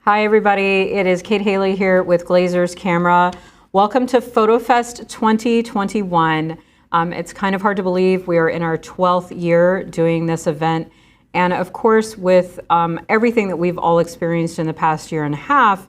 Hi everybody, it is Kate Haley here with Glazer's Camera. Welcome to Photofest 2021. It's kind of hard to believe we are in our 12th year doing this event. And of course, with everything that we've all experienced in the past year and a half,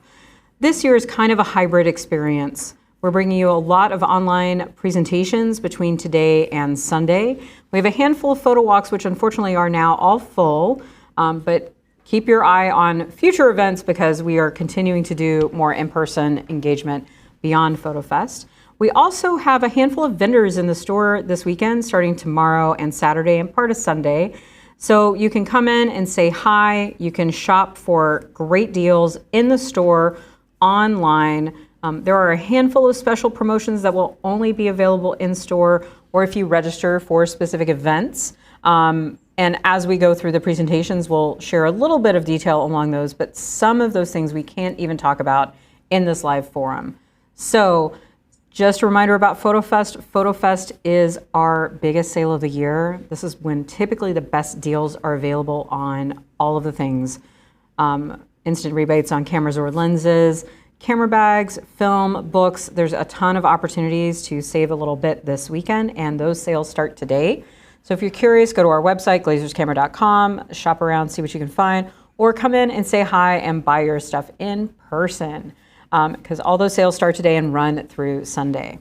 this year is kind of a hybrid experience. We're bringing you a lot of online presentations between today and Sunday. We have a handful of photo walks, which unfortunately are now all full, but keep your eye on future events because we are continuing to do more in-person engagement beyond Photofest. We also have a handful of vendors in the store this weekend, starting tomorrow and Saturday and part of Sunday. So you can come in and say hi. You can shop for great deals in the store, online. There are a handful of special promotions that will only be available in store or if you register for specific events. And as we go through the presentations, we'll share a little bit of detail along those, but some of those things we can't even talk about in this live forum. So just a reminder about Photofest. Photofest is our biggest sale of the year. This is when typically the best deals are available on all of the things. Instant rebates on cameras or lenses, camera bags, film, books. There's a ton of opportunities to save a little bit this weekend, and those sales start today. So if you're curious, go to our website, glazerscamera.com, shop around, see what you can find, or come in and say hi and buy your stuff in person, because all those sales start today and run through Sunday.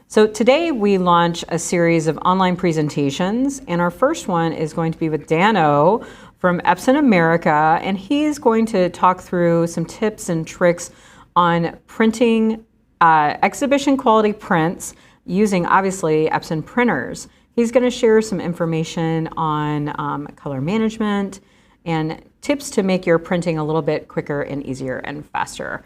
So today we launch a series of online presentations, and our first one is going to be with Dano from Epson America, and he's going to talk through some tips and tricks on printing exhibition quality prints using obviously Epson printers. He's going to share some information on color management and tips to make your printing a little bit quicker and easier and faster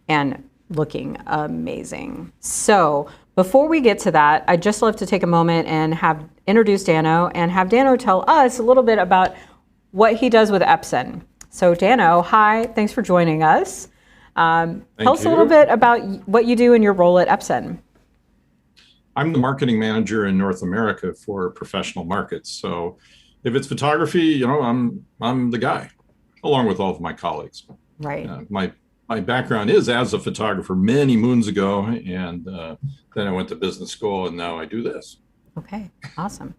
and looking amazing. So before we get to that, I'd just love to take a moment and introduce Dano and have Dano tell us a little bit about what he does with Epson. So Dano, hi, thanks for joining us. Tell us a little bit about what you do in your role at Epson. I'm the marketing manager in North America for professional markets. So if it's photography, you know, I'm the guy, along with all of my colleagues. Right. My background is as a photographer many moons ago, and then I went to business school, and now I do this. Okay, awesome.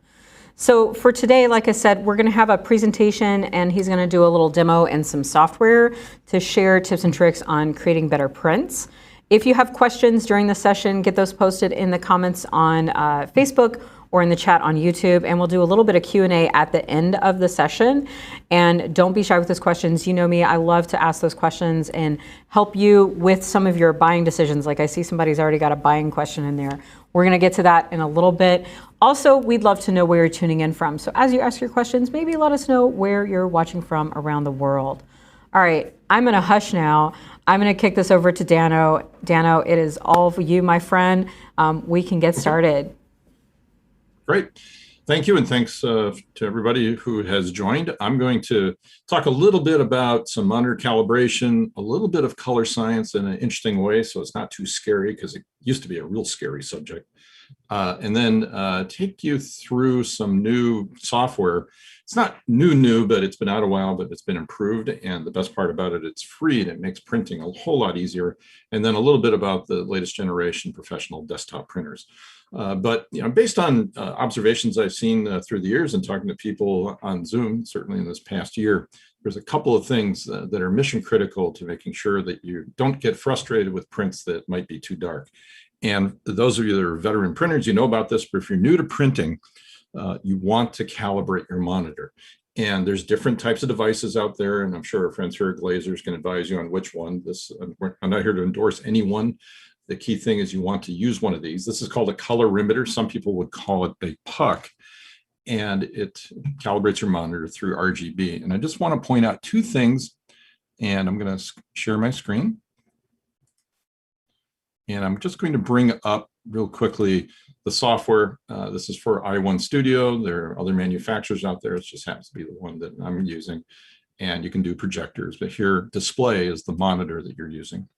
So for today, like I said, we're going to have a presentation, and he's going to do a little demo and some software to share tips and tricks on creating better prints. If you have questions during the session, get those posted in the comments on Facebook or in the chat on YouTube, and we'll do a little bit of Q&A at the end of the session. And don't be shy with those questions. You know me, I love to ask those questions and help you with some of your buying decisions. Like I see somebody's already got a buying question in there. We're gonna get to that in a little bit. Also, we'd love to know where you're tuning in from. So as you ask your questions, maybe let us know where you're watching from around the world. All right, I'm gonna hush now. I'm going to kick this over to Dano. Dano, it is all for you, my friend. We can get started. Great. Thank you, and thanks to everybody who has joined. I'm going to talk a little bit about some monitor calibration, a little bit of color science in an interesting way, so it's not too scary, because it used to be a real scary subject. And then take you through some new software. It's not new, but it's been out a while, but it's been improved. And the best part about it, it's free and it makes printing a whole lot easier. And then a little bit about the latest generation professional desktop printers. But you know, based on observations I've seen through the years and talking to people on Zoom, certainly in this past year, there's a couple of things that are mission critical to making sure that you don't get frustrated with prints that might be too dark. And those of you that are veteran printers, you know about this, but if you're new to printing, you want to calibrate your monitor. And there's different types of devices out there, and I'm sure our friends here at Glazers can advise you on which one. I'm not here to endorse any one. The key thing is you want to use one of these. This is called a colorimeter. Some people would call it a puck, and it calibrates your monitor through RGB. And I just want to point out two things, and I'm going to share my screen. And I'm just going to bring up real quickly the software. This is for i1 Studio. There are other manufacturers out there. It just happens to be the one that I'm using. And you can do projectors, but here display is the monitor that you're using.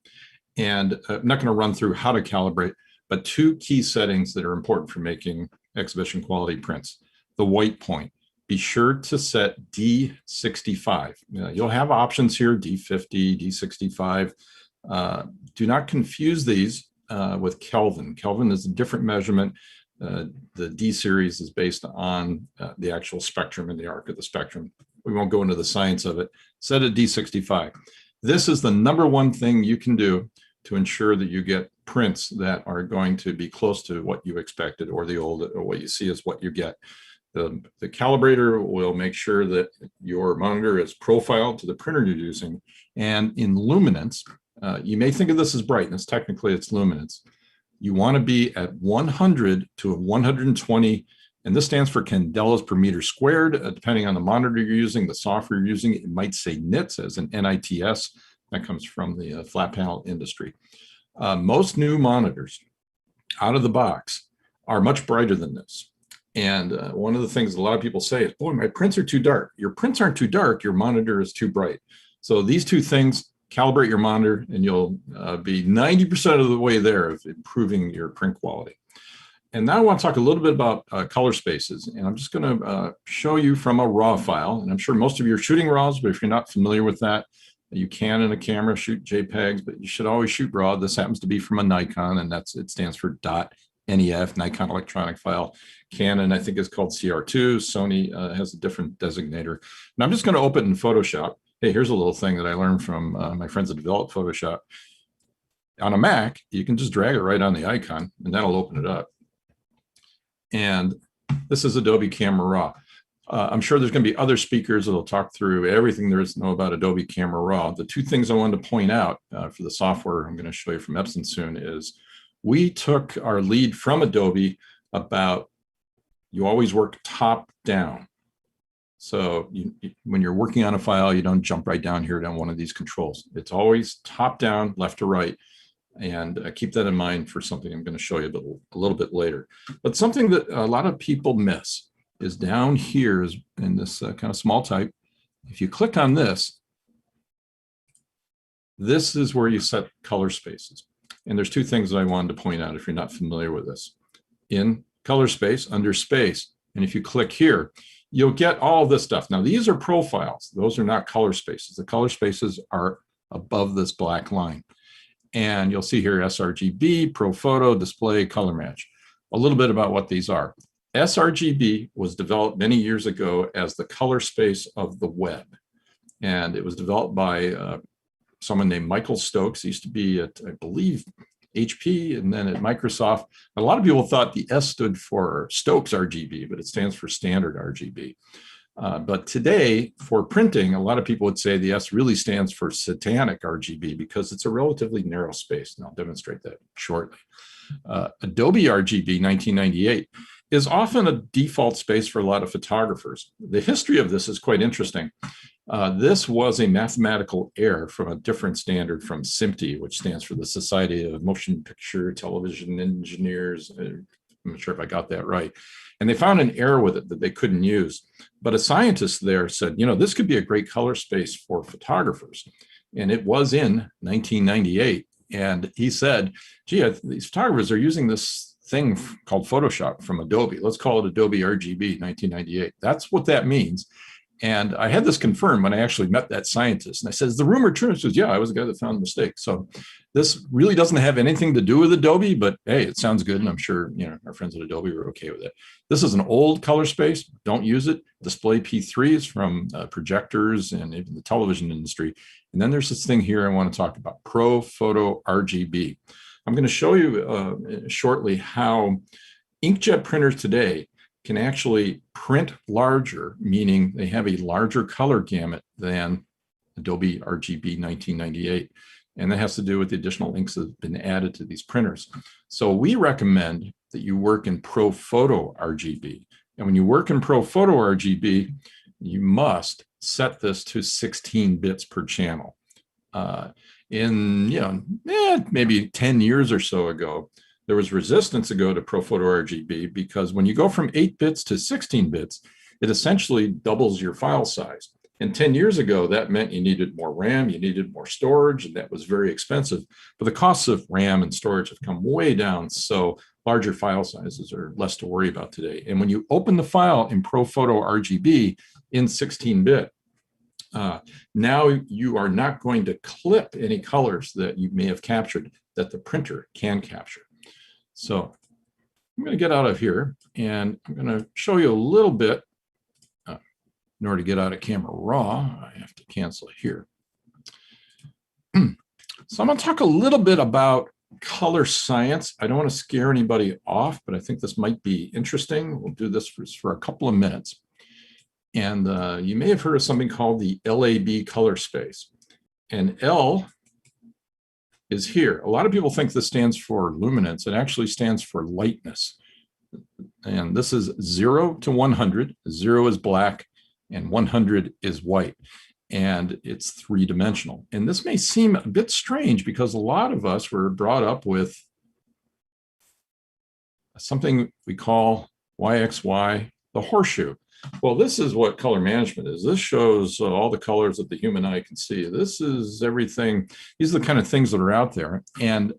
And I'm not going to run through how to calibrate, but two key settings that are important for making exhibition quality prints. The white point. be sure to set D65. You'll have options here, D50, D65. Do not confuse these with Kelvin. Kelvin is a different measurement. The D series is based on the actual spectrum and the arc of the spectrum. We won't go into the science of it. Set a D65. This is the number one thing you can do to ensure that you get prints that are going to be close to what you expected, or the old, or what you see is what you get. The calibrator will make sure that your monitor is profiled to the printer you're using. And in luminance, you may think of this as brightness. Technically, it's luminance. You want to be at 100 to 120, and this stands for candelas per meter squared. Depending on the monitor you're using, the software you're using, it might say nits as an NITS. That comes from the flat panel industry. Most new monitors out of the box are much brighter than this. And one of the things a lot of people say is, boy, my prints are too dark. Your prints aren't too dark, your monitor is too bright. So these two things, calibrate your monitor, and you'll be 90% of the way there of improving your print quality. And now I want to talk a little bit about color spaces. And I'm just going to show you from a RAW file. And I'm sure most of you are shooting RAWs, but if you're not familiar with that, you can in a camera shoot JPEGs, but you should always shoot RAW. This happens to be from a Nikon, and it stands for .NEF, Nikon Electronic File. Canon, I think, is called CR2. Sony has a different designator. And I'm just going to open in Photoshop. Hey, here's a little thing that I learned from my friends that developed Photoshop. On a Mac, you can just drag it right on the icon, and that'll open it up. And this is Adobe Camera Raw. I'm sure there's going to be other speakers that'll talk through everything there is to know about Adobe Camera Raw. The two things I wanted to point out for the software I'm going to show you from Epson soon is we took our lead from Adobe about you always work top down. So when you're working on a file, you don't jump right down here down one of these controls. It's always top down, left to right. And keep that in mind for something I'm going to show you a little bit later. But something that a lot of people miss is down here is in this kind of small type. If you click on this, this is where you set color spaces. And there's two things that I wanted to point out if you're not familiar with this. In color space, under space, and if you click here, you'll get all this stuff. Now, these are profiles. Those are not color spaces. The color spaces are above this black line. And you'll see here sRGB, ProPhoto, Display, Color Match. A little bit about what these are. sRGB was developed many years ago as the color space of the web. And it was developed by someone named Michael Stokes. He used to be at, I believe, HP and then at Microsoft. A lot of people thought the S stood for Stokes RGB, but it stands for standard RGB. But today, for printing, a lot of people would say the S really stands for satanic RGB because it's a relatively narrow space, and I'll demonstrate that shortly. Adobe RGB 1998 is often a default space for a lot of photographers. The history of this is quite interesting. This was a mathematical error from a different standard from SMPTE, which stands for the Society of Motion Picture Television Engineers. I'm not sure if I got that right. And they found an error with it that they couldn't use. But a scientist there said, you know, this could be a great color space for photographers. And it was in 1998. And he said, gee, these photographers are using this thing called Photoshop from Adobe. Let's call it Adobe RGB 1998. That's what that means. And I had this confirmed when I actually met that scientist. And I said, is the rumor true? He says, yeah, I was the guy that found the mistake. So this really doesn't have anything to do with Adobe, but hey, it sounds good. And I'm sure, you know, our friends at Adobe were okay with it. This is an old color space. Don't use it. Display P3 is from projectors and even the television industry. And then there's this thing here I want to talk about, ProPhoto RGB. I'm going to show you shortly how inkjet printers today can actually print larger, meaning they have a larger color gamut than Adobe RGB 1998. And that has to do with the additional inks that have been added to these printers. So we recommend that you work in ProPhoto RGB. And when you work in ProPhoto RGB, you must set this to 16 bits per channel. Maybe 10 years or so ago, there was resistance to go to ProPhoto RGB because when you go from 8 bits to 16 bits, it essentially doubles your file size. And 10 years ago, that meant you needed more RAM, you needed more storage, and that was very expensive. But the costs of RAM and storage have come way down. So larger file sizes are less to worry about today. And when you open the file in ProPhoto RGB in 16-bit, now you are not going to clip any colors that you may have captured that the printer can capture. So I'm going to get out of here, and I'm going to show you a little bit. In order to get out of Camera Raw, I have to cancel here. So I'm going to talk a little bit about color science. I don't want to scare anybody off, but I think this might be interesting. We'll do this for a couple of minutes. And you may have heard of something called the LAB color space. And L is here. A lot of people think this stands for luminance. It actually stands for lightness. And this is 0 to 100. 0 is black and 100 is white. And it's three-dimensional. And this may seem a bit strange because a lot of us were brought up with something we call YXY, the horseshoe. Well, this is what color management is. This shows all the colors that the human eye can see. This is everything. These are the kind of things that are out there. And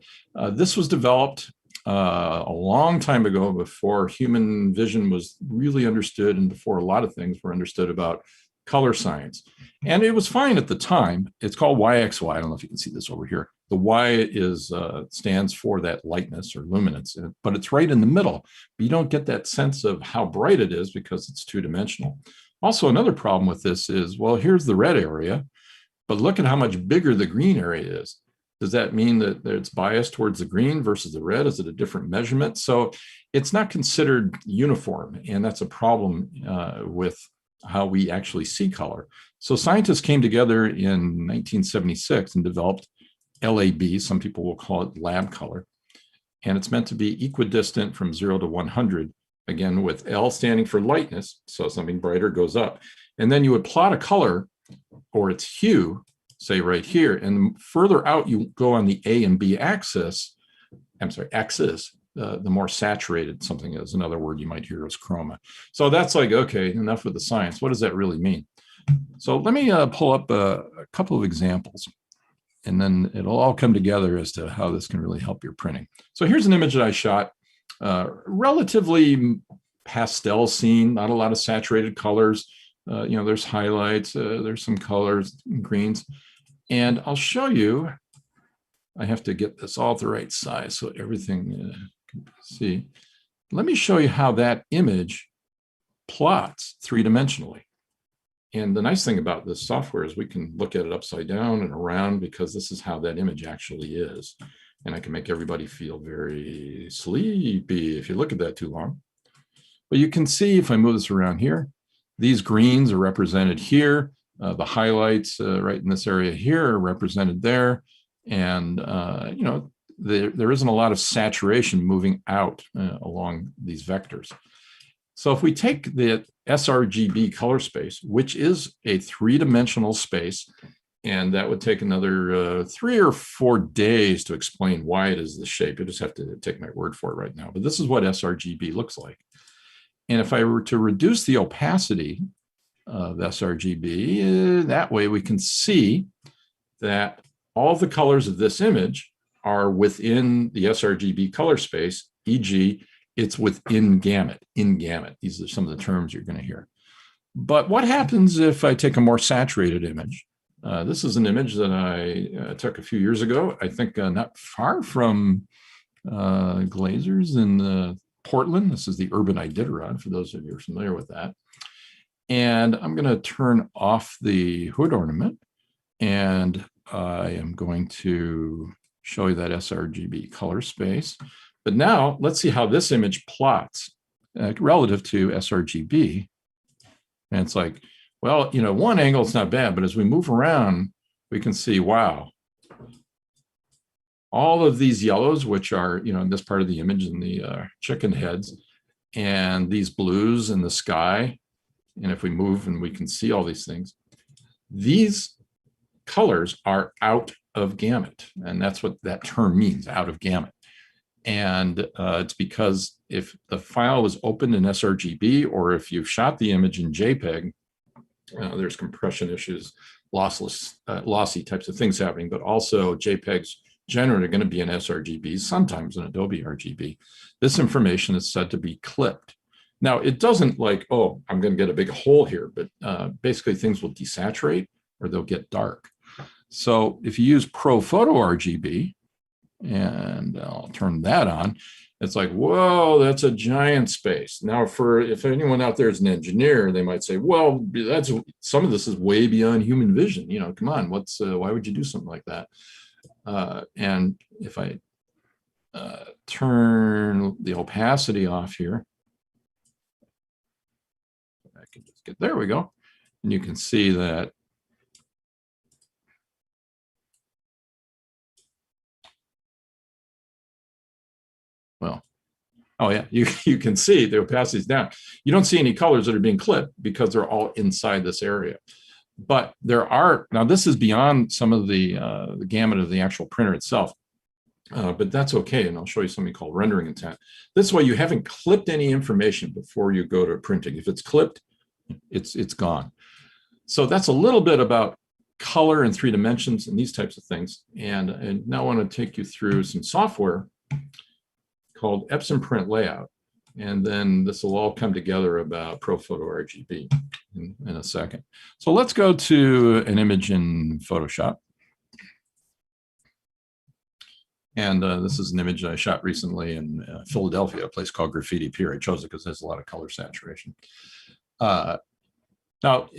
this was developed a long time ago, before human vision was really understood and before a lot of things were understood about color science. And it was fine at the time. It's called YXY. I don't know if you can see this over here. The Y is stands for that lightness or luminance, but it's right in the middle. But you don't get that sense of how bright it is because it's two-dimensional. Also, another problem with this is, well, here's the red area, but look at how much bigger the green area is. Does that mean that it's biased towards the green versus the red? Is it a different measurement? So it's not considered uniform, and that's a problem with how we actually see color. So scientists came together in 1976 and developed LAB. Some people will call it lab color. And it's meant to be equidistant from 0 to 100, again, with L standing for lightness. So something brighter goes up. And then you would plot a color or its hue, say right here. And further out you go on the A and B axis, the more saturated something is. Another word you might hear is chroma. So that's like, okay, enough of the science. What does that really mean? So let me pull up a couple of examples, and then it'll all come together as to how this can really help your printing. So here's an image that I shot, relatively pastel scene, not a lot of saturated colors. There's highlights, there's some colors, greens. And I'll show you, I have to get this all the right size so everything can see. Let me show you how that image plots three-dimensionally. And the nice thing about this software is we can look at it upside down and around, because this is how that image actually is. And I can make everybody feel very sleepy if you look at that too long. But you can see, if I move this around here, these greens are represented here. The highlights right in this area here are represented there. And, there isn't a lot of saturation moving out along these vectors. So if we take the sRGB color space, which is a three-dimensional space, and that would take another 3 or 4 days to explain why it is the shape. You just have to take my word for it right now. But this is what sRGB looks like. And if I were to reduce the opacity of sRGB, that way we can see that all the colors of this image are within the sRGB color space, e.g., it's within gamut, in gamut. These are some of the terms you're going to hear. But what happens if I take a more saturated image? This is an image that I took a few years ago, I think not far from Glazers in Portland. This is the urban Iditarod, for those of you who are familiar with that. And I'm going to turn off the hood ornament, and I am going to show you that sRGB color space. But now let's see how this image plots relative to sRGB. And it's like, well, one angle is not bad, but as we move around, we can see, wow, all of these yellows, which are, in this part of the image in the chicken heads, and these blues in the sky. And if we move and we can see all these things, these colors are out of gamut. And that's what that term means, out of gamut. And it's because if the file is opened in sRGB, or if you've shot the image in JPEG, there's compression issues, lossy types of things happening, but also JPEGs generally going to be an sRGB, sometimes an Adobe RGB. This information is said to be clipped. Now, it doesn't like, oh, I'm going to get a big hole here, but basically things will desaturate or they'll get dark. So if you use Pro Photo RGB, and I'll turn that on, it's like, whoa, that's a giant space. Now, if anyone out there is an engineer, they might say, well, that's some of this is way beyond human vision. You know, come on, why would you do something like that? And if I turn the opacity off here, I can just get, there we go. And you can see that well, oh yeah, you can see the opacity is down. You don't see any colors that are being clipped because they're all inside this area. But there are, now this is beyond some of the gamut of the actual printer itself, but that's okay. And I'll show you something called rendering intent. This way you haven't clipped any information before you go to printing. If it's clipped, it's gone. So that's a little bit about color in 3 dimensions and these types of things. And now I want to take you through some software called Epson Print Layout. And then this will all come together about Pro Photo RGB in a second. So let's go to an image in Photoshop. And this is an image I shot recently in Philadelphia, a place called Graffiti Pier. I chose it because it has a lot of color saturation. Now,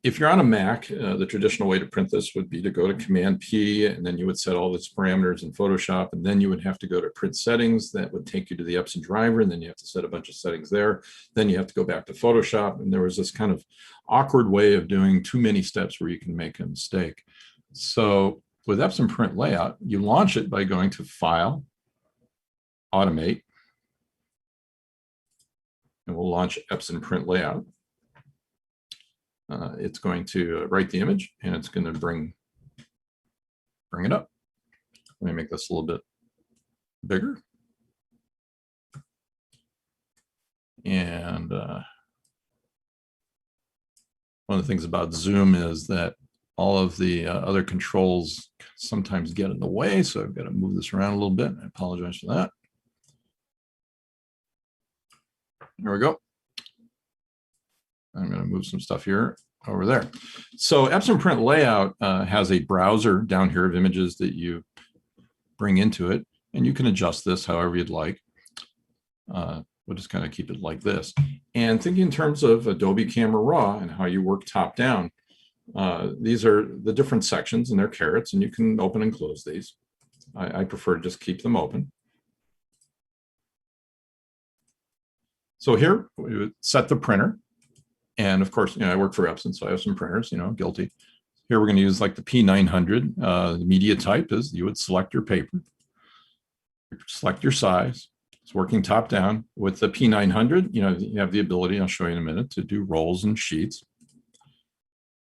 if you're on a Mac, the traditional way to print this would be to go to Command P, and then you would set all its parameters in Photoshop, and then you would have to go to Print Settings. That would take you to the Epson driver, and then you have to set a bunch of settings there. Then you have to go back to Photoshop, and there was this kind of awkward way of doing too many steps where you can make a mistake. So with Epson Print Layout, you launch it by going to File, Automate, and we'll launch Epson Print Layout. It's going to write the image, and it's going to bring it up. Let me make this a little bit bigger. And one of the things about Zoom is that all of the other controls sometimes get in the way, so I've got to move this around a little bit. I apologize for that. There we go. I'm going to move some stuff here over there. So Epson Print Layout has a browser down here of images that you bring into it, and you can adjust this however you'd like. We'll just kind of keep it like this. And thinking in terms of Adobe Camera Raw and how you work top down, these are the different sections, and they're carets, and you can open and close these. I prefer to just keep them open. So here we would set the printer. And of course, I work for Epson, so I have some printers, guilty. Here we're going to use like the P900. The media type is you would select your paper, select your size. It's working top down. With the P900, you have the ability, I'll show you in a minute, to do rolls and sheets.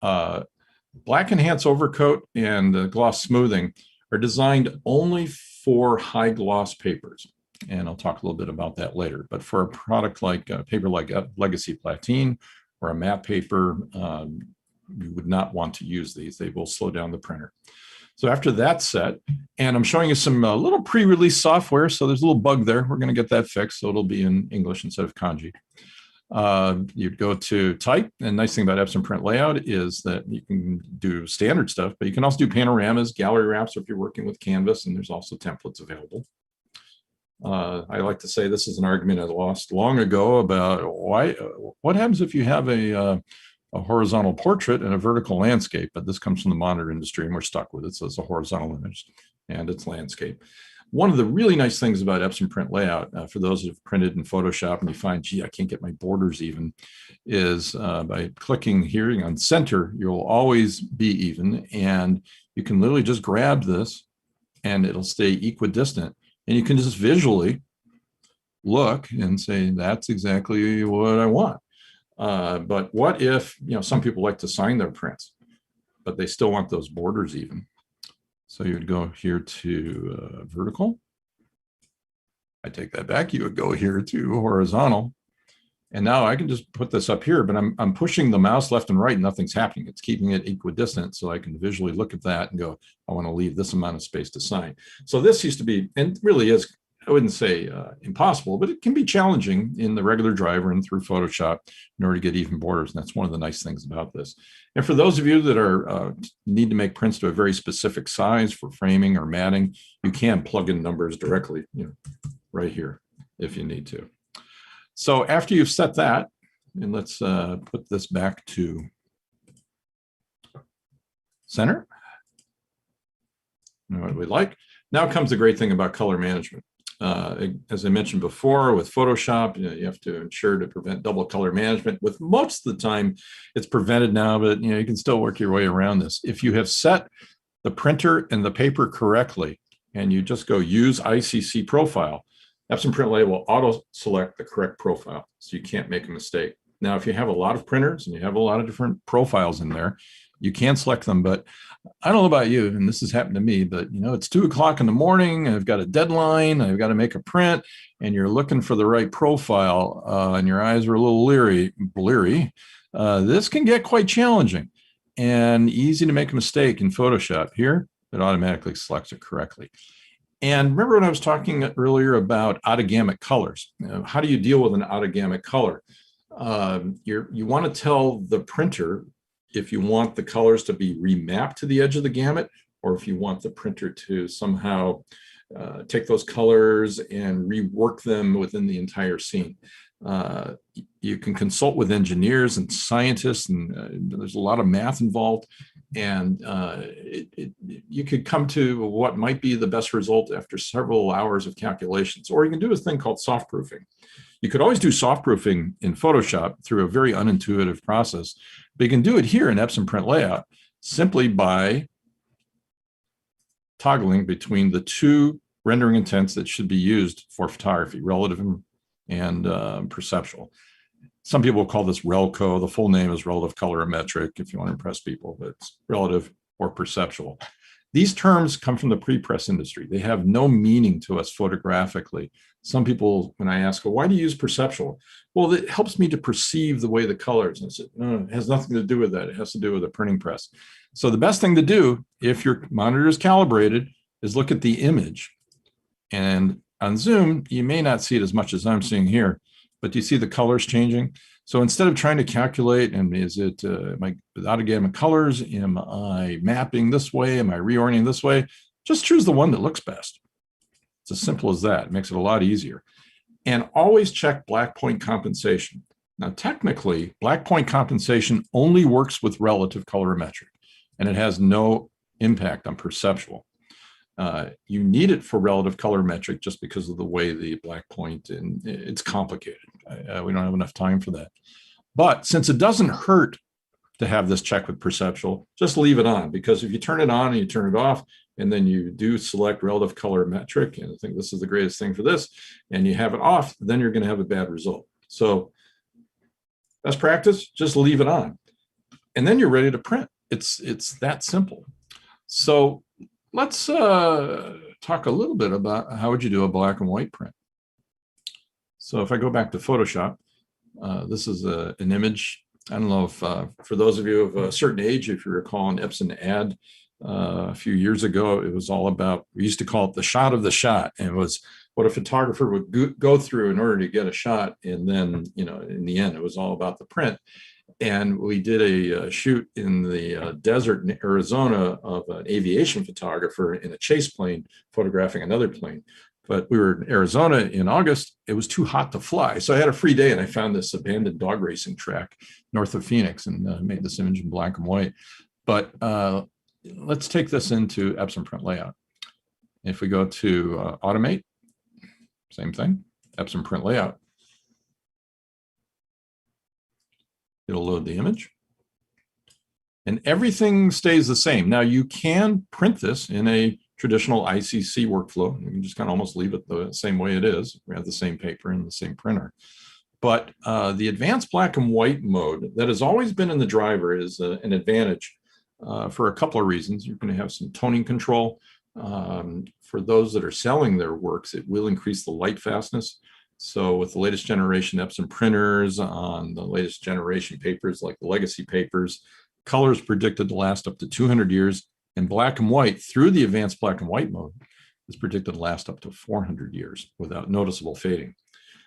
Black Enhance Overcoat and Gloss Smoothing are designed only for high gloss papers. And I'll talk a little bit about that later. But for a product like a paper like Legacy Platine, or a matte paper, you would not want to use these. They will slow down the printer. So after that's set, and I'm showing you some little pre-release software, so there's a little bug there. We're going to get that fixed, so it'll be in English instead of kanji. You'd go to Type, and the nice thing about Epson Print Layout is that you can do standard stuff, but you can also do panoramas, gallery wraps, or if you're working with Canvas, and there's also templates available. I like to say this is an argument I lost long ago about what happens if you have a horizontal portrait and a vertical landscape, but this comes from the monitor industry and we're stuck with it. So it's a horizontal image and it's landscape. One of the really nice things about Epson Print Layout, for those that have printed in Photoshop and you find, gee, I can't get my borders even, is by clicking here on center, you'll always be even. And you can literally just grab this and it'll stay equidistant. And you can just visually look and say, that's exactly what I want. But what if, some people like to sign their prints, but they still want those borders even. So you would go here to vertical. I take that back. You would go here to horizontal. And now I can just put this up here, but I'm pushing the mouse left and right, and nothing's happening. It's keeping it equidistant, so I can visually look at that and go, I want to leave this amount of space to sign. So this used to be, and really is, I wouldn't say impossible, but it can be challenging in the regular driver and through Photoshop in order to get even borders. And that's one of the nice things about this. And for those of you that are need to make prints to a very specific size for framing or matting, you can plug in numbers directly, right here if you need to. So after you've set that, and let's put this back to center. And what we like. Now comes the great thing about color management. As I mentioned before, with Photoshop, you have to ensure to prevent double color management. With most of the time, it's prevented now, but you can still work your way around this. If you have set the printer and the paper correctly, and you just go use ICC profile, Epson Print Layout will auto-select the correct profile, so you can't make a mistake. Now, if you have a lot of printers and you have a lot of different profiles in there, you can select them, but I don't know about you, and this has happened to me, but it's 2 o'clock in the morning, I've got a deadline, I've got to make a print, and you're looking for the right profile, and your eyes are a little bleary. This can get quite challenging and easy to make a mistake in Photoshop. Here, it automatically selects it correctly. And remember when I was talking earlier about out-of-gamut colors? How do you deal with an out-of-gamut color? You want to tell the printer if you want the colors to be remapped to the edge of the gamut, or if you want the printer to somehow take those colors and rework them within the entire scene. You can consult with engineers and scientists, and there's a lot of math involved, and you could come to what might be the best result after several hours of calculations. Or you can do a thing called soft proofing. You could always do soft proofing in Photoshop through a very unintuitive process, but you can do it here in Epson Print Layout simply by toggling between the two rendering intents that should be used for photography, relative and perceptual. Some people call this RELCO. The full name is relative colorimetric if you want to impress people, but it's relative or perceptual. These terms come from the pre-press industry. They have no meaning to us photographically. Some people, when I ask, well, why do you use perceptual? Well, it helps me to perceive the way the colors. And I said, no, it has nothing to do with that. It has to do with the printing press. So the best thing to do, if your monitor is calibrated, is look at the image. And on Zoom, you may not see it as much as I'm seeing here, but do you see the colors changing? So instead of trying to calculate, and is it, am I without a gamut colors? Am I mapping this way? Am I reorienting this way? Just choose the one that looks best. It's as simple as that. It makes it a lot easier. And always check black point compensation. Now, technically, black point compensation only works with relative colorimetric, and it has no impact on perceptual. You need it for relative colorimetric just because of the way the black point, and it's complicated. We don't have enough time for that. But since it doesn't hurt to have this check with perceptual, just leave it on, because if you turn it on and you turn it off, and then you do select relative colorimetric, and I think this is the greatest thing for this, and you have it off, then you're going to have a bad result. So best practice, just leave it on. And then you're ready to print. It's that simple. So let's talk a little bit about how would you do a black and white print. So if I go back to Photoshop, this is an image. I don't know if for those of you of a certain age, if you recall an Epson ad a few years ago, it was all about, we used to call it the shot of the shot. And it was what a photographer would go through in order to get a shot. And then, in the end, it was all about the print. And we did a shoot in the desert in Arizona of an aviation photographer in a chase plane photographing another plane. But we were in Arizona in August. It was too hot to fly. So I had a free day and I found this abandoned dog racing track north of Phoenix and made this image in black and white. But let's take this into Epson Print Layout. If we go to Automate, same thing, Epson Print Layout. It'll load the image. And everything stays the same. Now you can print this in a traditional ICC workflow. You can just kind of almost leave it the same way it is. We have the same paper and the same printer. But the advanced black and white mode that has always been in the driver is an advantage for a couple of reasons. You're going to have some toning control. For those that are selling their works, it will increase the light fastness. So with the latest generation Epson printers on the latest generation papers, like the legacy papers, color is predicted to last up to 200 years, and black and white through the advanced black and white mode is predicted to last up to 400 years without noticeable fading.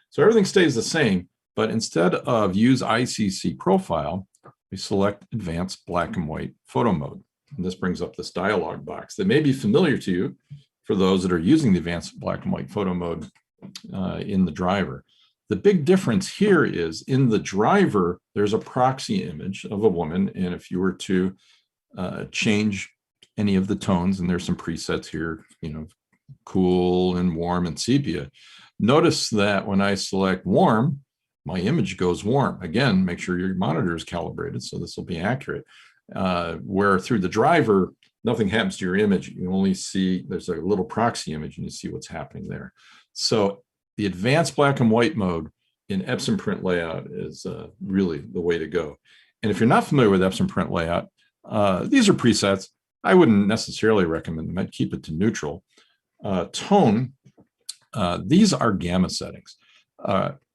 So everything stays the same, but instead of use ICC profile, we select advanced black and white photo mode. And this brings up this dialog box that may be familiar to you for those that are using the advanced black and white photo mode in the driver. The big difference here is in the driver, there's a proxy image of a woman. And if you were to change any of the tones, and there's some presets here, you know, cool and warm and sepia, notice that when I select warm, my image goes warm. Again, make sure your monitor is calibrated, so this will be accurate. Where through the driver, nothing happens to your image. You only see, there's a little proxy image and you see what's happening there. So the advanced black and white mode in Epson Print Layout is really the way to go. And if you're not familiar with Epson Print Layout, these are presets. I wouldn't necessarily recommend them. I'd keep it to neutral. Tone, these are gamma settings.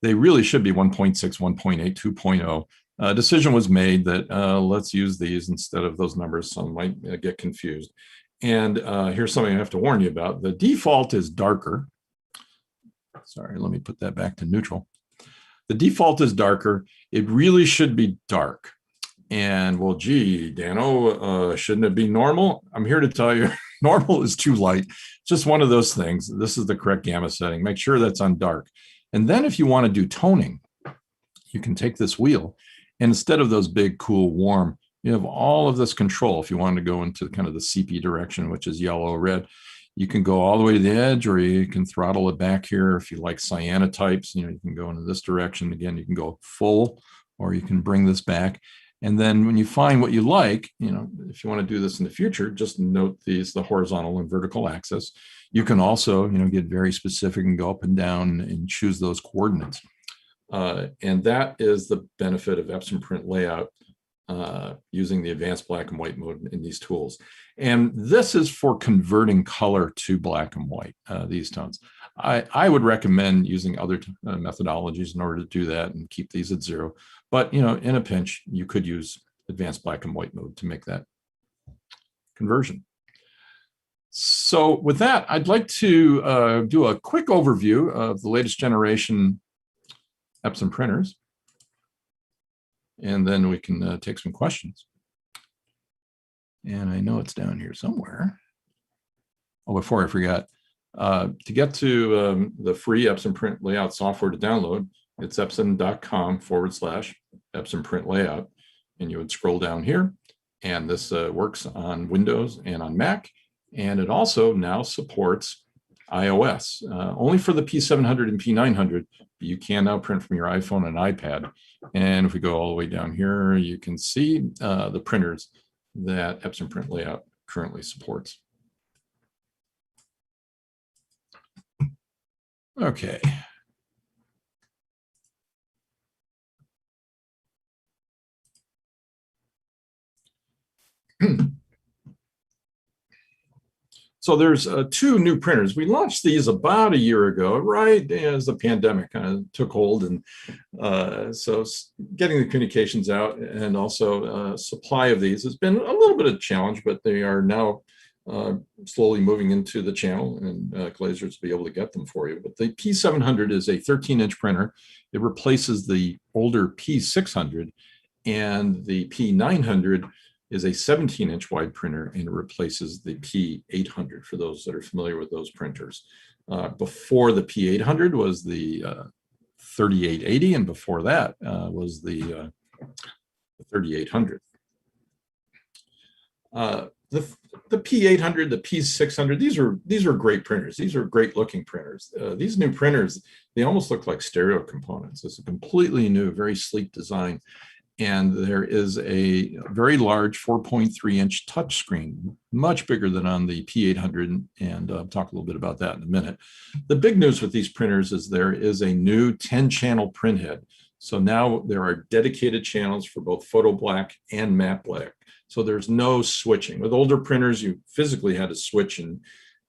They really should be 1.6, 1.8, 2.0. Decision was made that let's use these instead of those numbers. Some might get confused. And here's something I have to warn you about. The default is darker. Sorry, let me put that back to neutral. The default is darker. It really should be dark. And well, gee, Dano, shouldn't it be normal? I'm here to tell you, normal is too light. It's just one of those things. This is the correct gamma setting. Make sure that's on dark. And then if you want to do toning, you can take this wheel, and instead of those big, cool, warm, you have all of this control. If you want to go into kind of the sepia direction, which is yellow, red, you can go all the way to the edge, or you can throttle it back here. If you like cyanotypes, you know, you can go into this direction. Again, you can go full, or you can bring this back. And then when you find what you like, you know, if you want to do this in the future, just note these, the horizontal and vertical axis. You can also, you know, get very specific and go up and down and choose those coordinates. And that is the benefit of Epson Print Layout using the advanced black and white mode in these tools. And this is for converting color to black and white, these tones. I would recommend using other methodologies in order to do that and keep these at 0. But, you know, in a pinch, you could use advanced black and white mode to make that conversion. So with that, I'd like to do a quick overview of the latest generation Epson printers. And then we can take some questions. And I know it's down here somewhere. Oh, before I forgot, to get to the free Epson Print Layout software to download, it's epson.com/Epson Print Layout. And you would scroll down here. And this works on Windows and on Mac. And it also now supports iOS, only for the P700 and P900. You can now print from your iPhone and iPad. And if we go all the way down here, you can see the printers that Epson Print Layout currently supports. Okay. So there's 2 new printers. We launched these about a year ago, right as the pandemic kind of took hold. And so getting the communications out and also supply of these has been a little bit of a challenge, but they are now slowly moving into the channel, and Glazers will be able to get them for you. But the P700 is a 13-inch printer. It replaces the older P600, and the P900 is a 17-inch wide printer, and it replaces the P800 for those that are familiar with those printers. Before the P800 was the 3880, and before that was the 3800. The P800, the P600, these are great printers. These are great looking printers. These new printers, they almost look like stereo components. It's a completely new, very sleek design. And there is a very large 4.3-inch touchscreen, much bigger than on the P800, and I'll talk a little bit about that in a minute. The big news with these printers is there is a new 10-channel printhead. So now there are dedicated channels for both photo black and matte black. So there's no switching. With older printers, you physically had to switch and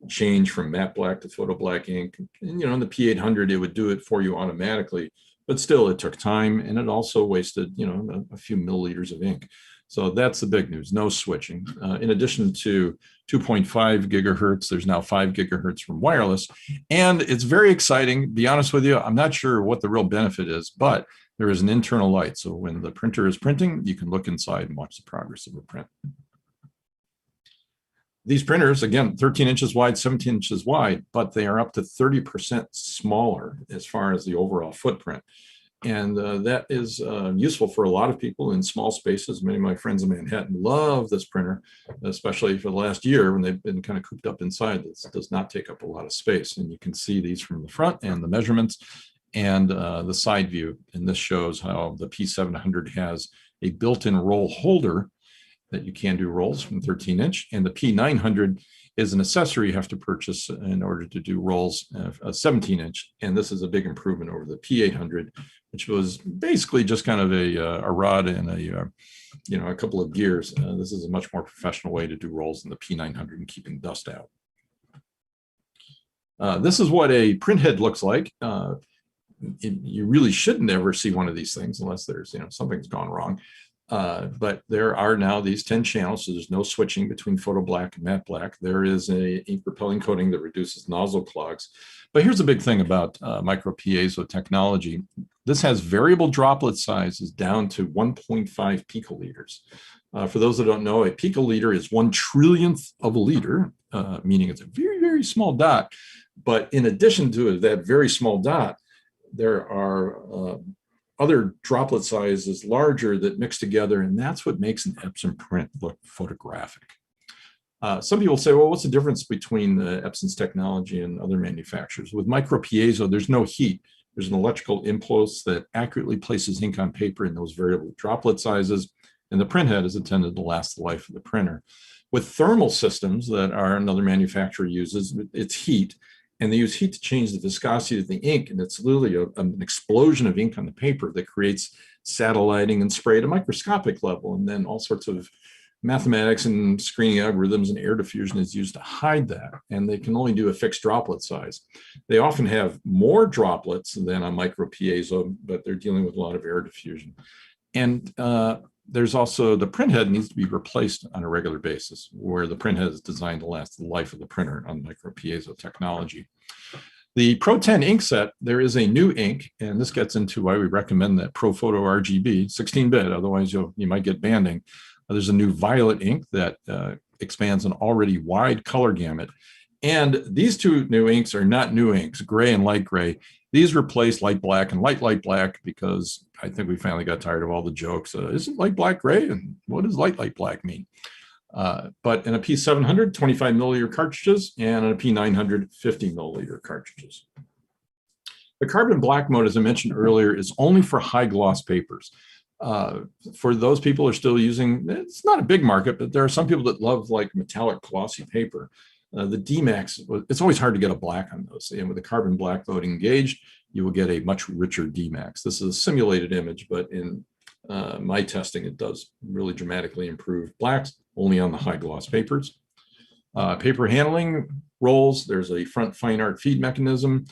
change from matte black to photo black ink. And, in the P800, it would do it for you automatically, but still it took time, and it also wasted, a few milliliters of ink. So that's the big news, no switching. In addition to 2.5 gigahertz, there's now 5 gigahertz from wireless. And it's very exciting. To be honest with you, I'm not sure what the real benefit is, but there is an internal light. So when the printer is printing, you can look inside and watch the progress of the print. These printers, again, 13 inches wide, 17 inches wide, but they are up to 30% smaller as far as the overall footprint. And that is useful for a lot of people in small spaces. Many of my friends in Manhattan love this printer, especially for the last year when they've been kind of cooped up inside. This does not take up a lot of space. And you can see these from the front and the measurements and the side view. And this shows how the P700 has a built-in roll holder that you can do rolls from 13 inch. And the P900 is an accessory you have to purchase in order to do rolls 17 inch. And this is a big improvement over the P800, which was basically just kind of a rod and a couple of gears. This is a much more professional way to do rolls than the P900 and keeping dust out. This is what a printhead looks like. You really should never see one of these things unless there's, something's gone wrong. But there are now these 10 channels, so there's no switching between photo black and matte black. There is a ink repelling coating that reduces nozzle clogs. But here's a big thing about MicroPiezo technology. This has variable droplet sizes down to 1.5 picoliters. For those that don't know, a picoliter is 1/trillionth of a liter, meaning it's a very, very small dot. But in addition to that very small dot, there are other droplet sizes larger that mix together, and that's what makes an Epson print look photographic. Some people say, well, what's the difference between Epson's technology and other manufacturers? With MicroPiezo, there's no heat. There's an electrical impulse that accurately places ink on paper in those variable droplet sizes, and the printhead is intended to last the life of the printer. With thermal systems that another manufacturer uses, it's heat, and they use heat to change the viscosity of the ink, and it's literally an explosion of ink on the paper that creates satelliting and spray at a microscopic level, and then all sorts of mathematics and screening algorithms and air diffusion is used to hide that, and they can only do a fixed droplet size. They often have more droplets than a MicroPiezo, but they're dealing with a lot of air diffusion. And there's also the printhead needs to be replaced on a regular basis, where the printhead is designed to last the life of the printer on MicroPiezo technology. The Pro 10 ink set, there is a new ink, and this gets into why we recommend that ProPhoto RGB, 16-bit, otherwise you might get banding. There's a new violet ink that expands an already wide color gamut. And these two new inks are not new inks, gray and light gray. These replace light black and light black because I think we finally got tired of all the jokes. Isn't light black gray? And what does light black mean? But in a P700, 25 milliliter cartridges, and in a P900, 50 milliliter cartridges. The carbon black mode, as I mentioned earlier, is only for high gloss papers. For those people who are still using, it's not a big market, but there are some people that love like metallic glossy paper. The D-Max, it's always hard to get a black on those. And with the carbon black mode engaged, you will get a much richer D-Max. This is a simulated image, but in my testing, it does really dramatically improve blacks only on the high gloss papers. Paper handling rolls, there's a front fine art feed mechanism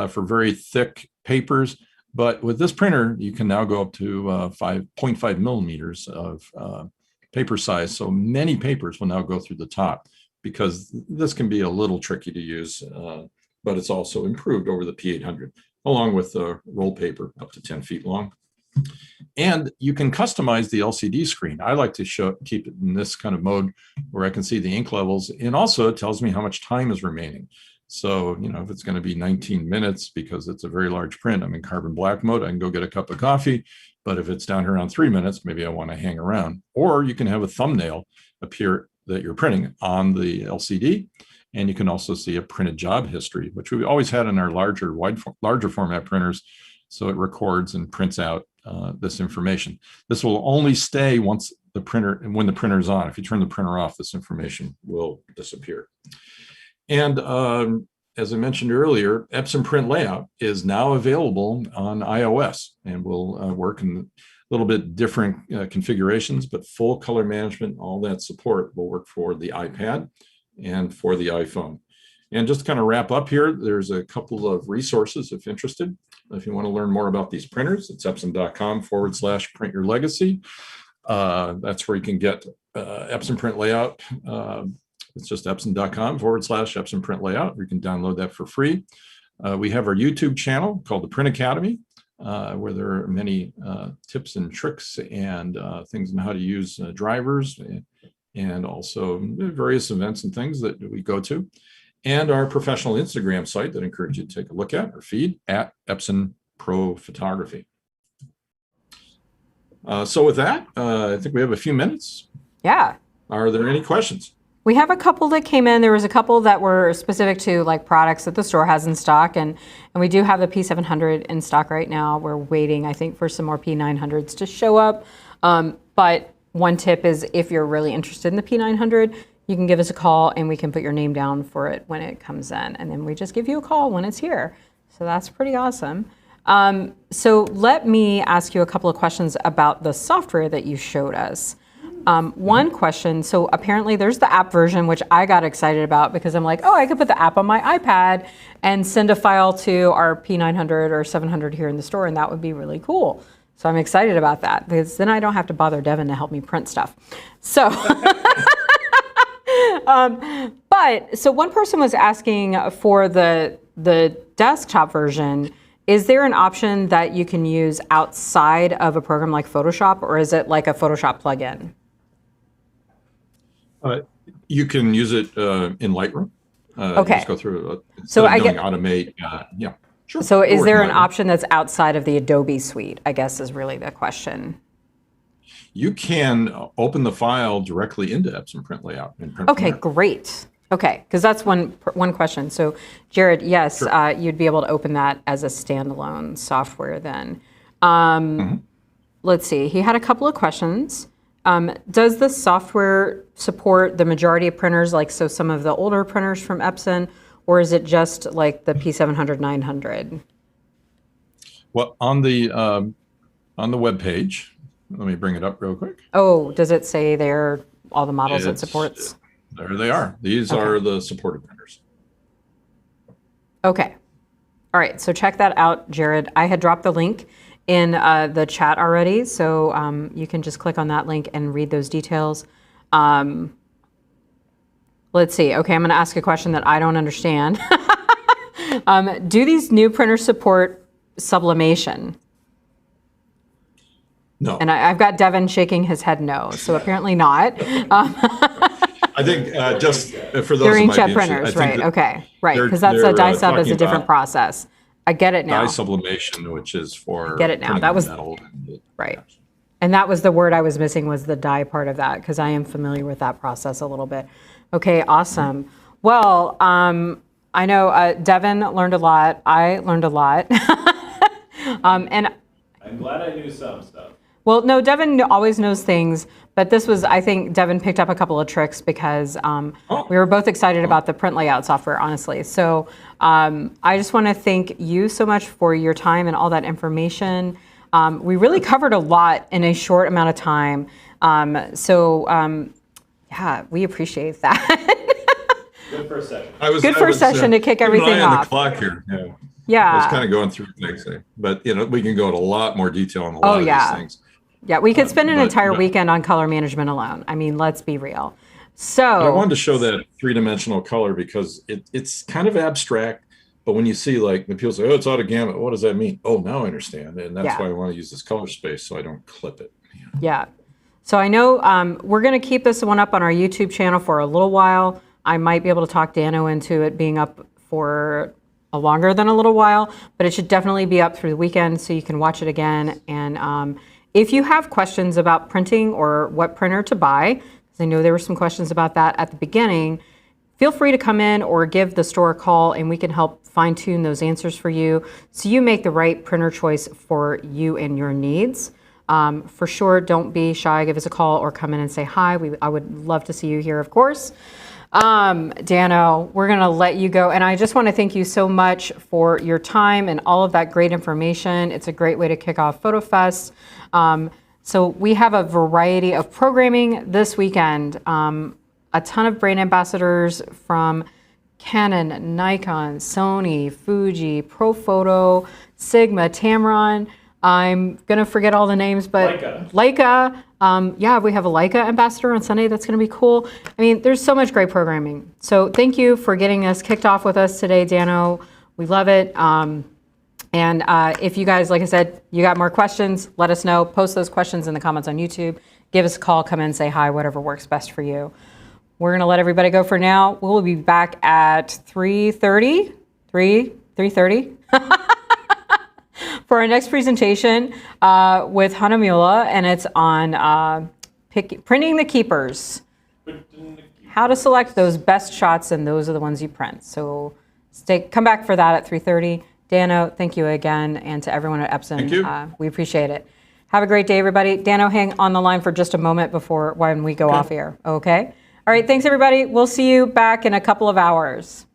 for very thick papers. But with this printer, you can now go up to 5.5 millimeters of paper size. So many papers will now go through the top, because this can be a little tricky to use, but it's also improved over the P800, along with the roll paper up to 10 feet long. And you can customize the LCD screen. I like to keep it in this kind of mode where I can see the ink levels, and also it tells me how much time is remaining. So, if it's going to be 19 minutes because it's a very large print, I'm in carbon black mode, I can go get a cup of coffee. But if it's down here around 3 minutes, maybe I want to hang around. Or you can have a thumbnail appear that you're printing on the LCD. And you can also see a printed job history, which we always had in our larger format printers. So it records and prints out this information. This will only stay when the printer is on. If you turn the printer off, this information will disappear. And as I mentioned earlier, Epson Print Layout is now available on iOS and will work in a little bit different configurations, but full color management, all that support will work for the iPad and for the iPhone. And just to kind of wrap up here, there's a couple of resources if interested. If you want to learn more about these printers, it's epson.com/print your legacy. That's where you can get Epson Print Layout. It's just epson.com/Epson Print Layout. You can download that for free. We have our YouTube channel called the Print Academy, where there are many tips and tricks and things on how to use drivers and also various events and things that we go to. And our professional Instagram site that I encourage you to take a look at, or feed, at Epson Pro Photography. So with that, I think we have a few minutes. Yeah. Are there any questions? We have a couple that came in. There was a couple that were specific to like products that the store has in stock, and we do have the P700 in stock right now. We're waiting, I think, for some more P900s to show up. But one tip is if you're really interested in the P900, you can give us a call and we can put your name down for it when it comes in. And then we just give you a call when it's here. So that's pretty awesome. So let me ask you a couple of questions about the software that you showed us. One question, so apparently there's the app version, which I got excited about because I'm like, oh, I could put the app on my iPad and send a file to our P900 or 700 here in the store, and that would be really cool. So I'm excited about that because then I don't have to bother Devin to help me print stuff. So, so one person was asking for the desktop version. Is there an option that you can use outside of a program like Photoshop, or is it like a Photoshop plugin? You can use it in Lightroom. Okay. Just go through. So I get automate. Yeah. Sure. So is there an option that's outside of the Adobe suite, I guess is really the question. You can open the file directly into Epson Print Layout. And print Okay, great. Okay, because that's one question. So Jared, yes, Sure. You'd be able to open that as a standalone software then. Let's see, he had a couple of questions. Does the software support the majority of printers, like so some of the older printers from Epson, or is it just like the P700, 900? Well, on the web page, let me bring it up real quick. Oh, does it say there all the models it supports? There they are. These are the supported printers. Okay. All right, so check that out, Jared. I had dropped the link in the chat already, so you can just click on that link and read those details. Let's see. Okay, I'm going to ask a question that I don't understand. Do these new printers support sublimation? No. And I've got Devin shaking his head no, so apparently not. I think just for those they're who might inkjet be printers, right? Okay, right, because that's a dye sub is a different process. I get it now. Dye sublimation, which is for Get it now. That was metal. right, and that was the word I was missing, was the dye part of that, because I am familiar with that process a little bit. Okay, awesome. Well, I know Devin learned a lot. I learned a lot, and I'm glad I knew some stuff. well, no, Devin always knows things, but this was, I think Devin picked up a couple of tricks because we were both excited about the print layout software, honestly. So I just want to thank you so much for your time and all that information. We really covered a lot in a short amount of time. Yeah, we appreciate that. Good first session. Good first session to kick everything off. On the clock here. Yeah. Yeah. I was kind of going through things, but we can go into a lot more detail on a lot of these things. Yeah, we could spend an entire weekend on color management alone. I mean, let's be real. So I wanted to show that three-dimensional color because it's kind of abstract, but when you see like when people say, "Oh, it's auto gamut," what does that mean? Oh, now I understand, and that's why I want to use this color space so I don't clip it. Yeah. So I know we're going to keep this one up on our YouTube channel for a little while. I might be able to talk Dano into it being up for a longer than a little while, but it should definitely be up through the weekend so you can watch it again. And if you have questions about printing or what printer to buy, because I know there were some questions about that at the beginning, feel free to come in or give the store a call and we can help fine tune those answers for you so you make the right printer choice for you and your needs. For sure, don't be shy, give us a call or come in and say hi. I would love to see you here, of course. Dano, we're going to let you go. And I just want to thank you so much for your time and all of that great information. It's a great way to kick off Photofest. So we have a variety of programming this weekend. A ton of brand ambassadors from Canon, Nikon, Sony, Fuji, Profoto, Sigma, Tamron. I'm going to forget all the names, but Leica. Yeah, we have a Leica ambassador on Sunday. That's going to be cool. I mean, there's so much great programming. So thank you for getting us kicked off with us today, Dano. We love it. And if you guys, like I said, you got more questions, let us know. Post those questions in the comments on YouTube. Give us a call, come in, say hi, whatever works best for you. We're going to let everybody go for now. We'll be back at 3:30 for our next presentation with Hanamula, and it's on printing the keepers. How to select those best shots, and those are the ones you print. So come back for that at 3:30. Dano, thank you again, and to everyone at Epson. Thank you. We appreciate it. Have a great day, everybody. Dano, hang on the line for just a moment when we go off air. Okay? All right, thanks, everybody. We'll see you back in a couple of hours.